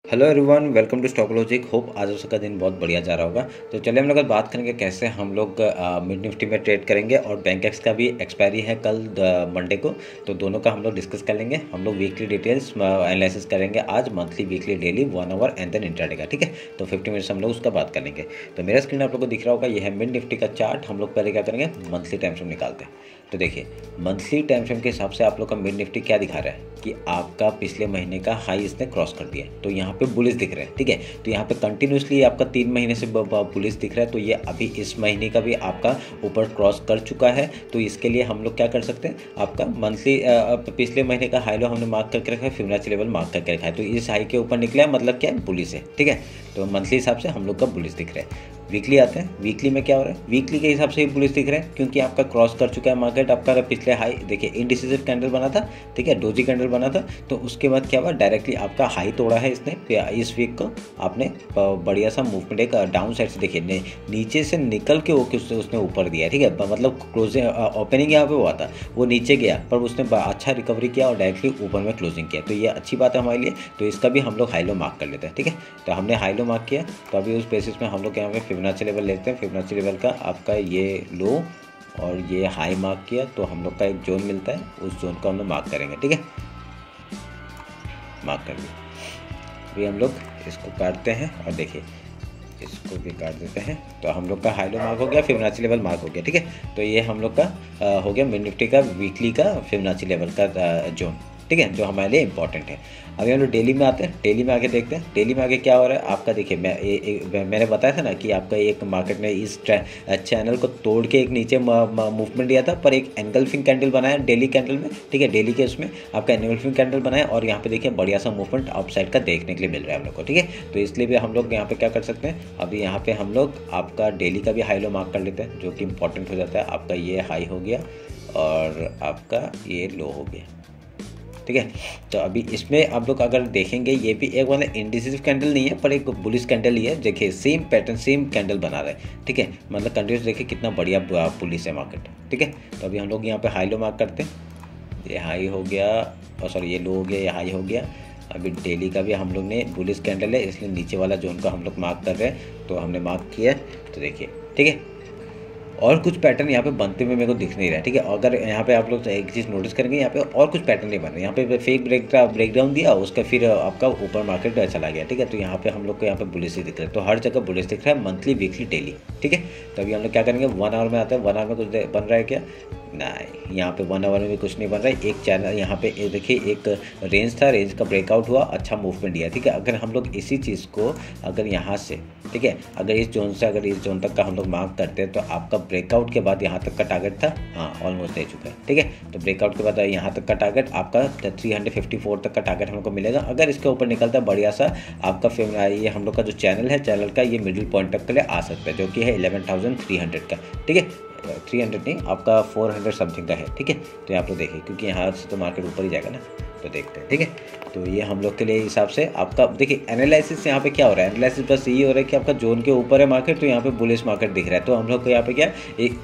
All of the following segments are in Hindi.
Hello everyone, welcome to stock logic. Hope आज उसका दिन बहुत बढ़िया जा रहा होगा। तो चलिए हम लोग बात करेंगे कैसे हम लोग मिड निफ्टी में ट्रेड करेंगे, और बैंक एक्स का भी एक्सपायरी है कल मंडे को, तो दोनों का हम लोग डिस्कस कर लेंगे। हम लोग वीकली डिटेल्स एनालिसिस करेंगे आज, monthly, weekly, daily, 1 hour and then intraday का। ठीक है, तो 50 मिनट्स हम लोग उसका बात कर लेंगे। तो मेरा स्क्रीन आप लोग को दिख रहा होगा, ये है मिड निफ्टी का चार्ट। हम लोग पहले क्या करेंगे, मंथली टाइम फ्रेम निकालते हैं। तो देखिए, मंथली टाइम फ्रेम के हिसाब से आप लोग का मिड निफ्टी क्या दिखा रहा है कि आपका पिछले महीने का हाई इसने क्रॉस कर दिया, तो यहाँ पे बुलिश दिख रहे हैं। ठीक है, तो यहाँ पे कंटिन्यूसली आपका 3 महीने से बुलिश दिख रहा है, तो ये अभी इस महीने का भी आपका ऊपर क्रॉस कर चुका है। तो इसके लिए हम लोग क्या कर सकते हैं, आपका मंथली पिछले महीने का हाई लो हमने मार्क करके रखा है, फिबोनाची लेवल मार्क करके रखा है, तो इस हाई के ऊपर निकला है, मतलब क्या है, बुलिश है। ठीक है, तो मंथली हिसाब से हम लोग का बुलिश दिख रहा है। वीकली आते हैं, वीकली में क्या हो रहा है, वीकली के हिसाब से ही बुलिश दिख रहा है, क्योंकि आपका क्रॉस कर चुका है मार्केट। आपका पिछले हाई देखिए, इनडिसिसिव कैंडल बना था, ठीक है, डोजी कैंडल बना था, तो उसके बाद क्या हुआ, डायरेक्टली आपका हाई तोड़ा है इसने। इस वीक को आपने बढ़िया सा मूवमेंट एक डाउन साइड से देखिए, नीचे से निकल के वो उसने ऊपर दिया। ठीक है, मतलब क्लोजिंग ओपनिंग यहाँ पे हुआ था, वो नीचे गया, पर उसने अच्छा रिकवरी किया और डायरेक्टली ऊपर में क्लोजिंग किया, तो ये अच्छी बात है हमारे लिए। तो इसका भी हम लोग हाई लो मार्क कर लेते हैं। ठीक है, तो हमने हाई लो मार्क किया, तो अभी उस बेसिस में हम लोग यहाँ पे फिबोनाची लेवल लेते हैं। फिबोनाची लेवल का आपका ये लो और ये हाई मार्क किया, तो हम लोग का एक जोन मिलता है, उस जोन को हम लोग मार्क करेंगे। ठीक है, मार्क कर लिया। अभी हम लोग इसको काटते हैं और देखिए, इसको भी काट देते हैं, तो हम लोग का हाई लो मार्क हो गया, फिबोनाची लेवल मार्क हो गया। ठीक है, तो ये हम लोग का हो गया मिड निफ्टी का वीकली का फिबोनाची लेवल का जोन। ठीक है, जो हमारे लिए इंपॉर्टेंट है। अभी हम लोग डेली में आते हैं, डेली में आके देखते हैं डेली में आगे क्या हो रहा है आपका। देखिए, मैंने बताया था ना कि आपका एक मार्केट ने इस चैनल को तोड़ के एक नीचे मूवमेंट दिया था, पर एक एंगल्फिंग कैंडल बनाया डेली कैंडल में। ठीक है, डेली के उसमें आपका एंगल्फिंग कैंडल बनाया, और यहाँ पे देखिए बढ़िया सा मूवमेंट अपसाइड का देखने के लिए मिल रहा है हम लोग को। ठीक है, तो इसलिए भी हम लोग यहाँ पे क्या कर सकते हैं, अभी यहाँ पे हम लोग आपका डेली का भी हाई लो मार्क कर लेते हैं, जो कि इंपॉर्टेंट हो जाता है। आपका ये हाई हो गया और आपका ये लो हो गया। ठीक है, तो अभी इसमें आप लोग अगर देखेंगे, ये भी एक मतलब इंडिसिसिव कैंडल नहीं है, पर एक बुलिश कैंडल ही है। देखिए, सेम पैटर्न, सेम कैंडल बना रहा है। ठीक है, मतलब कंटिन्यूस देखिए कितना बढ़िया बुलिश है मार्केट। ठीक है, तो अभी हम लोग यहाँ पे हाई लो मार्क करते हैं। ये हाई हो गया, और सॉरी ये लो हो गया, ये हाई हो गया। अभी डेली का भी हम लोग ने बुलिश कैंडल है, इसलिए नीचे वाला जोन को हम लोग मार्क कर रहे हैं, तो हमने मार्क किया। तो देखिए, ठीक है, और कुछ पैटर्न यहाँ पे बनते हुए मेरे को दिख नहीं रहा है। ठीक है, अगर यहाँ पे आप लोग एक चीज़ नोटिस करेंगे, यहाँ पे और कुछ पैटर्न नहीं बन रहे। यहाँ पे फेक ब्रेकडाउन दिया, उसका फिर आपका ऊपर मार्केट चला गया। ठीक है, तो यहाँ पे हम लोग को यहाँ पे बुलिश ही दिख रहा है, तो हर जगह बुलिश दिख रहा है, मंथली, वीकली, डेली। ठीक है, तो अभी हम लोग क्या करेंगे, 1 आवर में आते हैं। 1 आवर में कुछ बन रहा है क्या, नहीं, यहाँ पे 1 आवर में भी कुछ नहीं बन रहा है। एक चैनल यहाँ पे देखिए, एक रेंज था, रेंज का ब्रेकआउट हुआ, अच्छा मूवमेंट दिया। ठीक है, अगर हम लोग इसी चीज़ को अगर यहाँ से, ठीक है, अगर इस जोन से अगर इस जोन तक का हम लोग मार्क करते हैं, तो आपका ब्रेकआउट के बाद यहाँ तक का टारगेट था, हाँ ऑलमोस्ट दे चुका है। ठीक है, तो ब्रेकआउट के बाद यहाँ तक का टारगेट आपका 354 तक का टारगेट हमको मिलेगा। अगर इसके ऊपर निकलता है बढ़िया सा आपका ये हम लोग का जो चैनल है, चैनल का ये मिडिल पॉइंट तक के लिए आ सकता है, जो कि है 11,300 का। ठीक है, 300 नहीं, आपका 400 समथिंग का है। ठीक है, तो यहाँ पर देखिए, क्योंकि यहाँ से तो मार्केट ऊपर ही जाएगा ना, तो देखते हैं। ठीक है, तो ये हम लोग के लिए हिसाब से आपका देखिए एनालिसिस यहाँ पे क्या हो रहा है, एनालिसिस बस ये हो रहा है कि आपका जोन के ऊपर है मार्केट, तो यहाँ पे बुलिश मार्केट दिख रहा है। तो हम लोग को यहाँ पे क्या, एक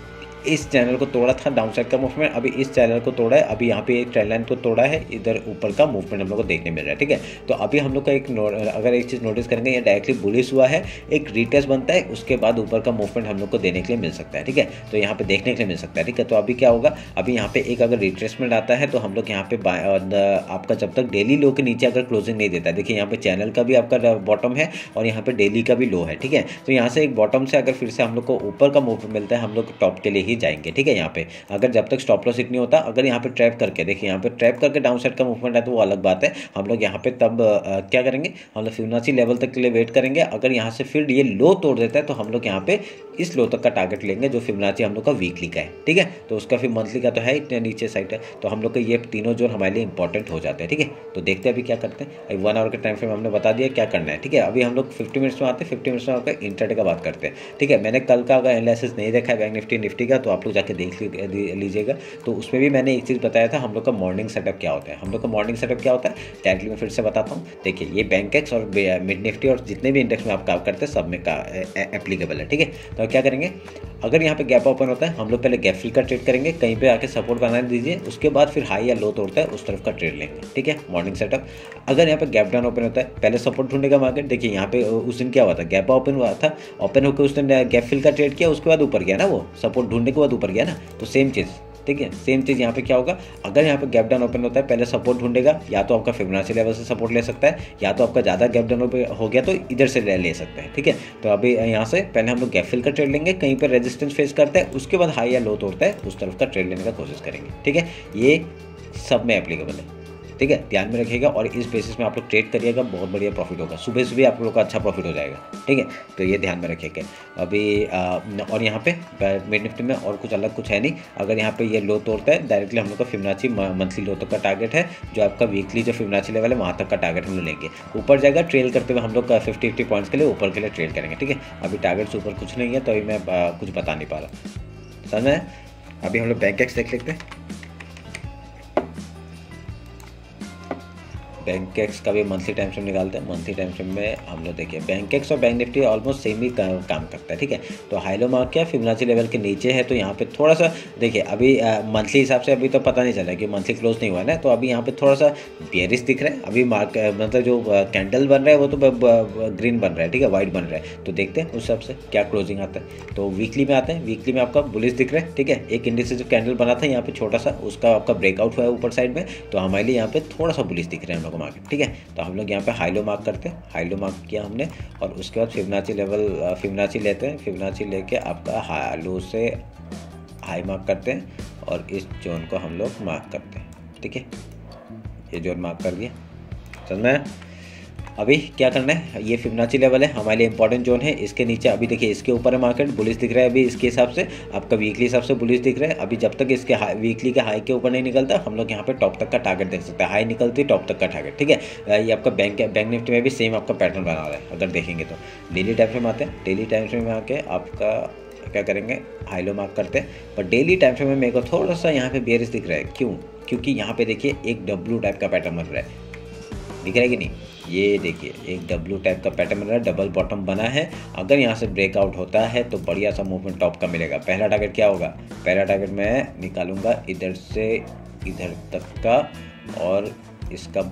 इस चैनल को तोड़ा था, डाउन साइड का मूवमेंट, अभी इस चैनल को तोड़ा है, अभी यहाँ पे एक ट्रेंड लाइन को तोड़ा है, इधर ऊपर का मूवमेंट हम लोग को देखने मिल रहा है। ठीक है, तो अभी हम लोग का अगर एक चीज़ नोटिस करेंगे, ये डायरेक्टली बुलिश हुआ है, एक रीटेस्ट बनता है, उसके बाद ऊपर का मूवमेंट हम लोग को देने के लिए मिल सकता है। ठीक है, तो यहाँ पे देखने के लिए मिल सकता है। ठीक है, तो अभी क्या होगा, अभी यहाँ पे एक अगर रिट्रेसमेंट आता है, तो हम लोग यहाँ पे आपका जब तक डेली लो के नीचे अगर क्लोजिंग नहीं देता है, देखिए यहाँ पे चैनल का भी आपका बॉटम है और यहाँ पे डेली का भी लो है। ठीक है, तो यहाँ से एक बॉटम से अगर फिर से हम लोग को ऊपर का मूवमेंट मिलता है, हम लोग टॉप के लिए ही जाएंगे। ठीक है, यहाँ पे अगर जब तक स्टॉप लॉस हिट नहीं होता, अगर यहाँ पे ट्रैप करके देखिए, यहाँ पे ट्रैप करके डाउन साइड का मूवमेंट है, तो वो अलग बात है। हम लोग यहाँ पे तब क्या करेंगे, हम लोग फिबोनाची लेवल तक के लिए वेट करेंगे। अगर यहाँ से फिर ये लो तोड़ देता है, तो हम लोग यहाँ पे इस लो तक का टारगेट लेंगे, जो फिबोनाची हम लोग का वीकली का है। ठीक है, तो उसका फिर मंथली का तो है इतने नीचे साइड है, तो हम लोग के ये तीनों जोन हमारे लिए इंपॉर्टेंट हो जाते हैं। ठीक है, तो देखते हैं अभी क्या करते हैं। अभी 1 आवर के टाइम फ्रेम हमने बता दिया क्या करना है। ठीक है, अभी हम लोग 50 मिनट्स में आते हैं। 50 मिनट्स में आकर इंट्राडे का बात करते हैं। ठीक है, मैंने कल का अगर एनालिसिस नहीं देखा है बैंक निफ्टी का, तो आप लोग जाके देख लीजिएगा। तो उसमें भी मैंने एक चीज़ बताया था, हम लोग का मॉर्निंग सेटअप क्या होता है। हम लोग का मॉर्निंग सेटअप क्या होता है, डायरेक्टली मैं फिर से बताता हूँ। देखिए, ये बैंक एक्स और मिड निफ्टी और जितने भी इंडेक्स में आप काम करते हैं, सब में का एप्लीकेबल है। ठीक है, तो क्या करेंगे, अगर यहाँ पे गैप ओपन होता है हम लोग पहले गैप फिल का ट्रेड करेंगे, कहीं पे आके सपोर्ट बनाने दीजिए, उसके बाद फिर हाई या लो तोड़ता है उस तरफ का ट्रेड लेंगे, ठीक है। Morning setup. अगर यहाँ पे गैप डाउन ओपन होता है पहले सपोर्ट ढूंढेगा मार्केट। देखिए यहाँ पे उस दिन क्या हुआ था, गैप ओपन हुआ था, ओपन होकर उस दिन गैप फिल का ट्रेड किया, उसके बाद ऊपर गया ना, वो सपोर्ट ढूंढने के बाद ऊपर गया ना। तो सेम चीज़, ठीक है, सेम चीज़ यहाँ पे क्या होगा, अगर यहाँ पे गैप डाउन ओपन होता है पहले सपोर्ट ढूंढेगा, या तो आपका फिबोनाची लेवल से सपोर्ट ले सकता है, या तो आपका ज़्यादा गैप डाउन हो गया तो इधर से ले सकता है, ठीक है। तो अभी यहाँ से पहले हम लोग गैप फिल का ट्रेड लेंगे, कहीं पर रेजिस्टेंस फेस करता है, उसके बाद हाई या लो तोड़ता है उस तरफ का ट्रेड लेने का कोशिश करेंगे, ठीक है। ये सब में एप्लीकेबल है, ठीक है, ध्यान में रखिएगा और इस बेसिस में आप लोग ट्रेड करिएगा, बहुत बढ़िया प्रॉफिट होगा, सुबह सुबह आप लोग का अच्छा प्रॉफिट हो जाएगा, ठीक है। तो ये ध्यान में रखिएगा। अभी और यहाँ पे मिड निफ्टी में और कुछ अलग कुछ है नहीं। अगर यहाँ पे ये लो तोड़ता है डायरेक्टली हम लोग का फिबोनाची मंथली लो तक का टारगेट है, जो आपका वीकली जो फिबोनाची लेवल है वहाँ तक का टारगेट हम लोग लेंगे। ऊपर जाएगा ट्रेल करते हुए हम लोग का 50 पॉइंट्स के लिए ऊपर के लिए ट्रेड करेंगे, ठीक है। अभी टारगेट से ऊपर कुछ नहीं है तो अभी मैं कुछ बता नहीं पा रहा, समझ में। अभी हम लोग बैंक एक्स देख लेते हैं। बैंक एक्स का भी मंथली टाइम फ्रेम निकालते हैं। मंथली टाइम फ्रेम में हम लोग देखिए बैंक एक्स और बैंक निफ्टी ऑलमोस्ट सेम ही काम करता है, ठीक है। तो हाई लो मार्क क्या फिबोनाची लेवल के नीचे है, तो यहाँ पे थोड़ा सा देखिए अभी मंथली हिसाब से अभी तो पता नहीं चला कि मंथली क्लोज नहीं हुआ है ना, तो अभी यहाँ पे थोड़ा सा बेयरिश दिख रहा है। अभी मार्क मतलब जो कैंडल बन रहा है वो तो ग्रीन बन रहा है, ठीक है, वाइट बन रहा है। तो देखते हैं उस हिसाब से क्या क्लोजिंग आता है। तो वीकली में आते हैं, वीकली में आपका बुलिश दिख रहा है, ठीक है। एक इंडिसेस जो कैंडल बना था यहाँ पे छोटा सा, उसका आपका ब्रेकआउट हुआ है ऊपर साइड में, तो हमारे लिए यहाँ पे थोड़ा सा बुलिश दिख रहा है हम लोग को मार्केट, ठीक है। तो हम लोग यहाँ पे हाई लो मार्क करते हैं, हाई लो मार्क किया हमने और उसके बाद फिबोनाची लेवल फिबोनाची लेते हैं, फिबोनाची लेके आपका हाई लो से हाई मार्क करते हैं और इस जोन को हम लोग मार्क करते हैं, ठीक है। ये जोन मार्क कर दिया, समझ में। अभी क्या करना है, ये फिबोनाची लेवल है हमारे लिए इंपॉर्टेंट जोन है। इसके नीचे अभी देखिए इसके ऊपर है मार्केट, बुलिश दिख रहा है अभी इसके हिसाब से, आपका वीकली हिसाब से बुलिश दिख रहा है। अभी जब तक इसके वीकली के हाई के ऊपर नहीं निकलता हम लोग यहाँ पे टॉप तक का टारगेट देख सकते हैं। हाई निकलती टॉप तक का टारगेट, ठीक है। ये आपका बैंक निफ्टी में भी सेम आपका पैटर्न बना रहा है अगर देखेंगे तो। डेली टाइम फ्रेम आते हैं, डेली टाइम फ्रेम में आके आपका क्या करेंगे, हाई लो मार्क करते हैं। पर डेली टाइम फ्रेम में मेरे को थोड़ा सा यहाँ पे बेयरिश दिख रहा है, क्यों, क्योंकि यहाँ पे देखिए एक डब्ल्यू टाइप का पैटर्न बन रहा है, दिख रहा है कि नहीं। ये देखिए एक डब्ल्यू टाइप का पैटर्न बन रहा है, डबल बॉटम बना है। अगर यहाँ से ब्रेकआउट होता है तो बढ़िया सा मूवमेंट टॉप का मिलेगा। पहला टारगेट क्या होगा, पहला टारगेट मैं निकालूंगा इधर से इधर तक का, और इसका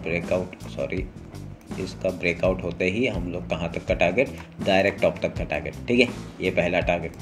ब्रेकआउट होते ही हम लोग कहाँ तक का टारगेट, डायरेक्ट टॉप तक का टारगेट, ठीक है। ये पहला टारगेट।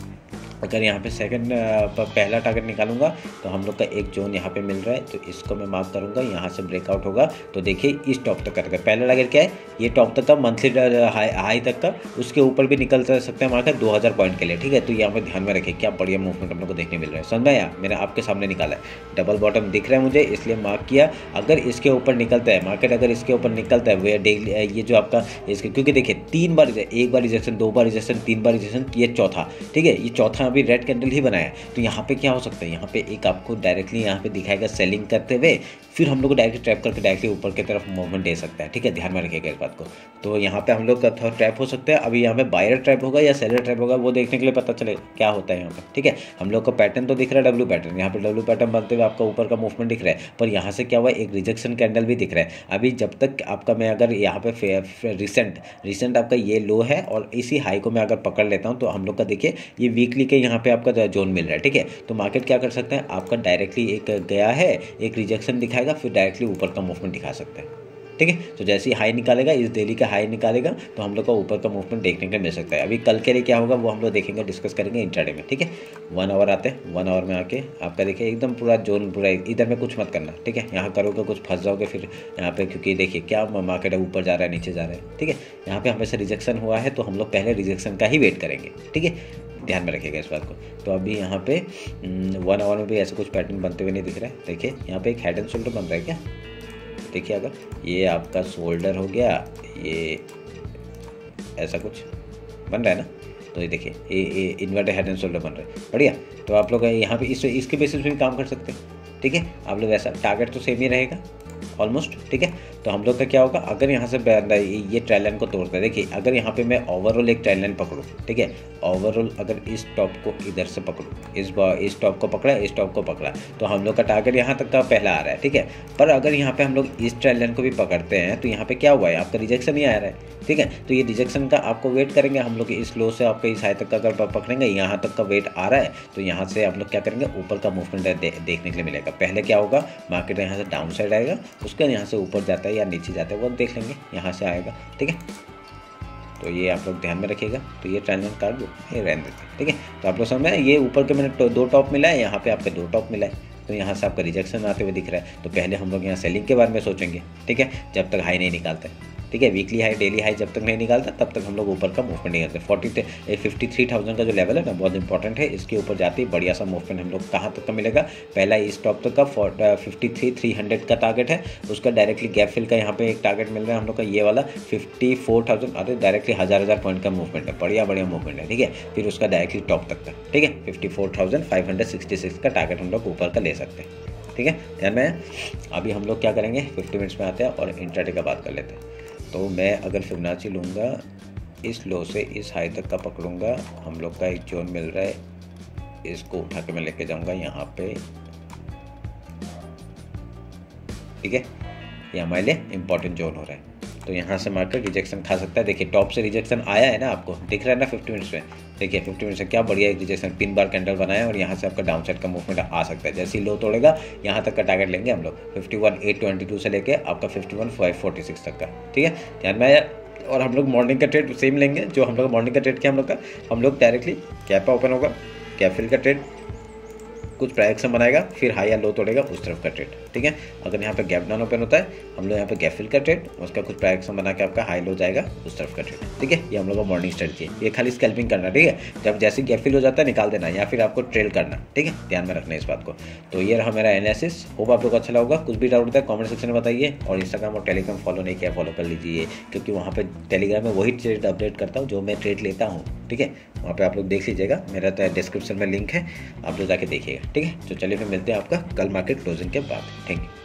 अगर यहाँ पे सेकंड पहला टारगेट निकालूंगा तो हम लोग का एक जोन यहाँ पे मिल रहा है, तो इसको मैं मार्क करूँगा। यहाँ से ब्रेकआउट होगा तो देखिए इस टॉप तक का टारगेट, पहला टारगेट क्या है, ये टॉप तक का मंथली हाई तक का, उसके ऊपर भी निकल सकते हैं मार्केट 2000 पॉइंट के लिए, ठीक है। तो यहाँ पे ध्यान में रखिए क्या बढ़िया मूवमेंट हम लोग को देखने मिल रहा है, समझ में आया। मैंने आपके सामने निकाला है, डबल बॉटम दिख रहा है मुझे इसलिए मार्क किया। अगर इसके ऊपर निकलता है मार्केट, अगर इसके ऊपर निकलता है वो डेली ये जो आपका इसके, क्योंकि देखिए 3 बार, एक बार रिजेक्शन, 2 बार रिजेक्शन, 3 बार रिजेक्शन, ये चौथा, ठीक है। ये चौथा अभी रेड कैंडल ही बनाया। तो यहाँ पे क्या हो सकता है, यहाँ पे एक आपको डायरेक्टली यहाँ पे दिखाएगा सेलिंग करते हुए, फिर हम लोग को डायरेक्ट ट्रैप करके डायरेक्टली ऊपर की तरफ मूवमेंट दे सकता है, ठीक है। ध्यान में रखिएगा इस बात को। तो यहाँ पे हम लोग का थोड़ा ट्रैप हो सकता है। अभी यहाँ पे बायर ट्रैप होगा या सेलर ट्रैप होगा वो देखने के लिए पता चले क्या होता है यहाँ पे, ठीक है। हम लोग का पैटर्न तो दिख रहा है डब्ल्यू पैटर्न, यहाँ पे डब्ल्यू पैटर्न बनते हुए आपका ऊपर का मूवमेंट दिख रहा है, पर यहाँ से क्या हुआ, एक रिजेक्शन कैंडल भी दिख रहा है। अभी जब तक आपका मैं अगर यहाँ पे रिसेंट आपका ये लो है और इसी हाई को मैं अगर पकड़ लेता हूँ तो हम लोग का देखिए ये वीकली के यहाँ पे आपका जोन मिल रहा है, ठीक है। तो मार्केट क्या कर सकते हैं, आपका डायरेक्टली एक गया है, एक रिजेक्शन दिखाएगा, फिर डायरेक्टली ऊपर का मूवमेंट दिखा सकते हैं, ठीक है। तो जैसे ही हाई निकालेगा, इस डेली का हाई निकालेगा, तो हम लोग का ऊपर का मूवमेंट देखने के लिए मिल सकता है। अभी कल के लिए क्या होगा वो हम लोग देखेंगे, डिस्कस करेंगे इंट्राडे में, ठीक है। 1 आवर आते हैं, 1 आवर में आके आपका देखिए एकदम पूरा जोन पूरा, इधर में कुछ मत करना, ठीक है। यहाँ करोगे कुछ फंस जाओगे फिर यहाँ पे, क्योंकि देखिए क्या मार्केट है, ऊपर जा रहा है नीचे जा रहा है, ठीक है। यहाँ पे हमेशा रिजेक्शन हुआ है तो हम लोग पहले रिजेक्शन का ही वेट करेंगे, ठीक है। ध्यान में रखिएगा इस बात को। तो अभी यहाँ पे 1 आवर में भी ऐसे कुछ पैटर्न बनते हुए नहीं दिख रहा है। देखिए यहाँ पे एक हेड एंड शोल्डर बन रहा है क्या, देखिए अगर ये आपका शोल्डर हो गया, ये ऐसा कुछ बन रहा है ना, तो ये देखिए ये इन्वर्टेड हेड एंड शोल्डर बन रहा है, बढ़िया। तो आप लोग यहाँ पे इसके बेसिस पे भी काम कर सकते हैं, ठीक है। आप लोग ऐसा टारगेट तो सेम ही रहेगा ऑलमोस्ट, ठीक है। तो हम लोग का क्या होगा, अगर यहाँ से ये ट्रेंड लाइन को तोड़ता है, देखिए अगर यहाँ पे मैं ओवरऑल एक ट्रेंड लाइन पकड़ूँ, ठीक है, ओवरऑल अगर इस टॉप को इधर से पकड़ूँ, इस टॉप को पकड़ा, इस टॉप को पकड़ा, तो हम लोग का टारगेट यहाँ तक का पहला आ रहा है, ठीक है। पर अगर यहाँ पे हम लोग इस ट्रेंड लाइन को भी पकड़ते हैं तो यहाँ पे क्या हुआ है, आपका रिजेक्शन ही आ रहा है, ठीक है। तो ये रिजेक्शन का आपको वेट करेंगे हम लोग, इस लो से आपके इस हाई तक का अगर पकड़ेंगे, यहाँ तक का वेट आ रहा है तो यहाँ से आप लोग क्या करेंगे, ऊपर का मूवमेंट देखने के लिए मिलेगा। पहले क्या होगा, मार्केट यहाँ से डाउन साइड आएगा, उसके यहाँ से ऊपर जाता है या नीचे जाता है वो देख लेंगे, यहाँ से आएगा, ठीक है। तो ये आप लोग ध्यान में रखिएगा। तो ये ट्रेंड लाइन काट दो, ये रहने देते हैं, ठीक है। तो आप लोग समझ में, ये ऊपर के मैंने 2 टॉप मिला है, यहाँ पे आपके 2 टॉप मिला है, तो यहाँ से आपका रिजेक्शन आते हुए दिख रहा है। तो पहले हम लोग यहाँ सेलिंग के बारे में सोचेंगे, ठीक है, जब तक हाई नहीं निकालते, ठीक है। वीकली हाई, डेली हाई जब तक नहीं निकालता तब तक हम लोग ऊपर का मूवमेंट नहीं करते। 53,000 का जो लेवल है ना, बहुत इंपॉर्टेंट है, इसके ऊपर जाते ही बढ़िया सा मूवमेंट हम लोग कहाँ तक का मिलेगा, पहला इस टॉप तक का 53,300 का टारगेट है, उसका डायरेक्टली गैप फिल का यहाँ पे एक टारगेट मिल रहा है हम लोग का, ये वाला 54,000, अरे डायरेक्टली हज़ार पॉइंट का मूवमेंट है, बढ़िया मूवमेंट है, ठीक है। फिर उसका डायरेक्टली टॉप तक का, ठीक है, 54,566 का टारगेट हम लोग ऊपर का ले सकते हैं, ठीक है। ध्यान में, अभी हम लोग क्या करेंगे, 50 मिनट्स में आते हैं और इंट्राडे का बात कर लेते हैं। तो मैं अगर फिबोनाची लूँगा, इस लो से इस हाई तक का पकड़ूंगा, हम लोग का एक जोन मिल रहा है, इसको उठा के मैं लेके जाऊंगा यहाँ पे, ठीक है। ये हमारे लिए इंपॉर्टेंट जोन हो रहा है, तो यहाँ से मार्केट रिजेक्शन खा सकता है। देखिए टॉप से रिजेक्शन आया है ना, आपको दिख रहा है ना 50 मिनट्स में, देखिए 50 मिनट्स से क्या बढ़िया एक रिजेक्शन 3 बार कैंडल बनाया और यहाँ से आपका डाउन साइड का मूवमेंट आ सकता है। जैसे ही लो तोड़ेगा यहाँ तक का टारगेट लेंगे हम लोग, 51,822 से लेके आपका 51,546 तक का, ठीक है। ध्यान में आया। और हम लोग मॉर्निंग का ट्रेड सेम लेंगे, जो हम लोग मॉर्निंग का ट्रेड किया हम लोग डायरेक्टली गैप ओपन होगा, गैप फिल का ट्रेड, कुछ प्राइस एक्शन बनाएगा, फिर हाई या लो तोड़ेगा उस तरफ का ट्रेड, ठीक है। अगर यहाँ पे गैप डाउन ओपन होता है, हम लोग यहाँ पे गैप फिल का ट्रेड, उसका कुछ प्राइस एक्शन बना के आपका हाई लो जाएगा उस तरफ का ट्रेड, ठीक है। ये हम लोग का मॉर्निंग स्ट्रेटजी है, ये खाली स्कैल्पिंग करना, ठीक है। जब जैसे गैप फिल हो जाता है निकाल देना, या फिर आपको ट्रेल करना, ठीक है, ध्यान में रखना इस बात को। तो ये रहा मेरा एनालिसिस, होप आप लोग अच्छा लगा। कुछ भी डाउट होता है कॉमेंट सेक्शन में बताइए, और इंस्टाग्राम और टेलीग्राम फॉलो नहीं किया फॉलो कर लीजिए, क्योंकि वहाँ पर टेलीग्राम में वही ट्रेड अपडेट करता हूँ जो मैं ट्रेड लेता हूँ, ठीक है। वहाँ पे आप लोग देख लीजिएगा, मेरा तो डिस्क्रिप्शन में लिंक है, आप लोग जाके देखिएगा, ठीक है। तो चलिए फिर मिलते हैं आपका कल मार्केट क्लोजिंग के बाद, थैंक यू।